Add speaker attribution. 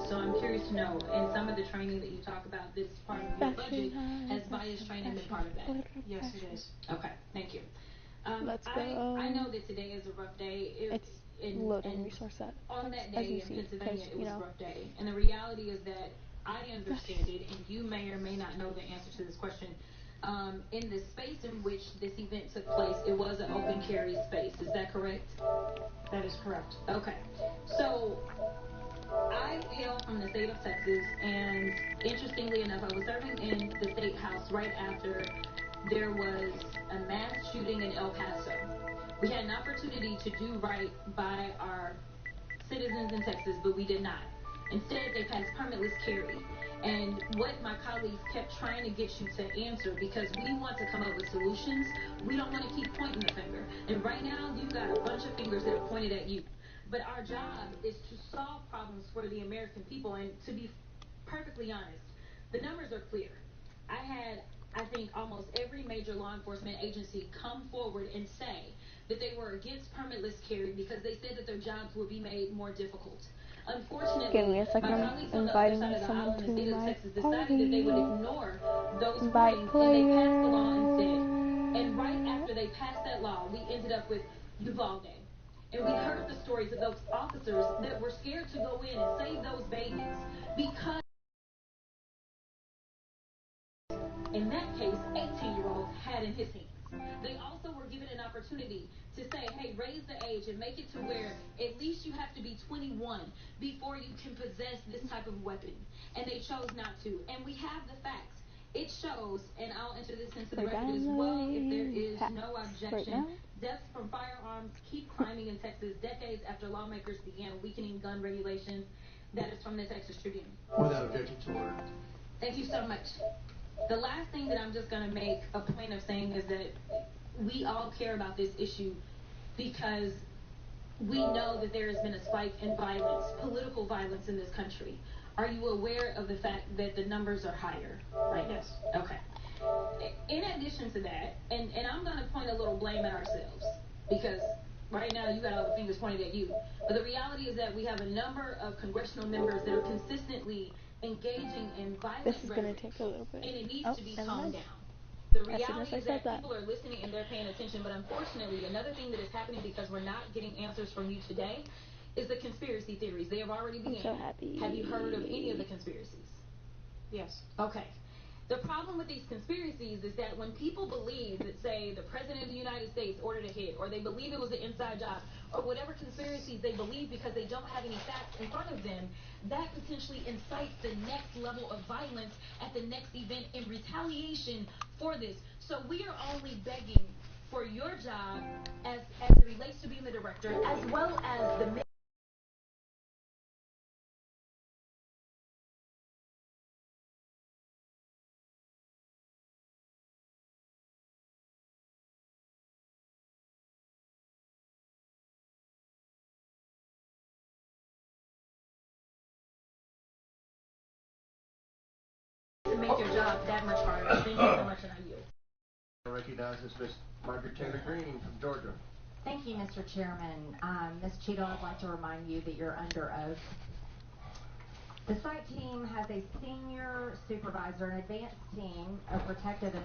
Speaker 1: So I'm curious to know, in some of the training that you talk about, this part of your budget, has bias training been part of that?
Speaker 2: Yes, it is.
Speaker 1: Okay, thank you.
Speaker 3: Let's go.
Speaker 1: I know that today is a rough day.
Speaker 3: It's loading resource set.
Speaker 1: On that
Speaker 3: As
Speaker 1: day
Speaker 3: you
Speaker 1: in
Speaker 3: see,
Speaker 1: Pennsylvania, it was
Speaker 3: know.
Speaker 1: a rough day. And the reality is that I understand it, and you may or may not know the answer to this question. In the space in which this event took place, it was an open carry space. Is that correct?
Speaker 2: That is correct.
Speaker 1: Okay. So I hail from the state of Texas, and interestingly enough, I was serving in the state house right after there was a mass shooting in El Paso. We had an opportunity to do right by our citizens in Texas, but we did not. Instead, they passed permitless carry. And what my colleagues kept trying to get you to answer, because we want to come up with solutions, we don't want to keep pointing the finger. And right now, you've got a bunch of fingers that are pointed at you. But our job is to solve problems for the American people. And to be perfectly honest, the numbers are clear. I had, I think, almost every major law enforcement agency come forward and say that they were against permitless carry because they said that their jobs would be made more difficult. Unfortunately,
Speaker 3: give me a second.
Speaker 1: my colleagues on the other side of the aisle in the state of Texas decided that they would ignore those warnings, and they passed the law instead. And right after they passed that law, we ended up with Uvalde. And we heard the stories of those officers that were scared to go in and save those babies because, in that case, 18-year-olds had in his hands. They also were given an opportunity to say, hey, raise the age and make it to where at least you have to be 21 before you can possess this type of weapon. And they chose not to. And we have the facts. It shows, and I'll enter this into the record as well, if there is no objection, deaths from firearms keep climbing in Texas decades after lawmakers began weakening gun regulations. That is from the Texas Tribune.
Speaker 4: Without objection to order.
Speaker 1: Thank you so much. The last thing that I'm just going to make a point of saying is that we all care about this issue because we know that there has been a spike in violence, political violence in this country. Are you aware of the fact that the numbers are higher right now?
Speaker 2: Yes.
Speaker 1: Okay. In addition to that, and I'm going to point a little blame at ourselves because right now you got all the fingers pointed at you. But the reality is that we have a number of congressional members that are consistently engaging in violent
Speaker 3: This is going to
Speaker 1: rhetoric,
Speaker 3: take a little bit.
Speaker 1: and it needs to be toned down. The reality is that people are listening and they're paying attention, but unfortunately, another thing that is happening because we're not getting answers from you today is the conspiracy theories. They have already begun.
Speaker 3: I'm so happy.
Speaker 1: Have you heard of any of the conspiracies?
Speaker 2: Yes.
Speaker 1: Okay. The problem with these conspiracies is that when people believe that, say, the President of the United States ordered a hit, or they believe it was an inside job, or whatever conspiracies they believe because they don't have any facts in front of them, that potentially incites the next level of violence at the next event in retaliation for this. So we are only begging for your job as it relates to being the director, as well as the to make your job that much harder. Thank you so much, and I yield.
Speaker 4: I recognize Ms. Margaret Taylor Greene from Georgia.
Speaker 5: Thank you, Mr. Chairman. Ms. Cheadle, I'd like to remind you that you're under oath. The site team has a senior supervisor, an advanced team of protective and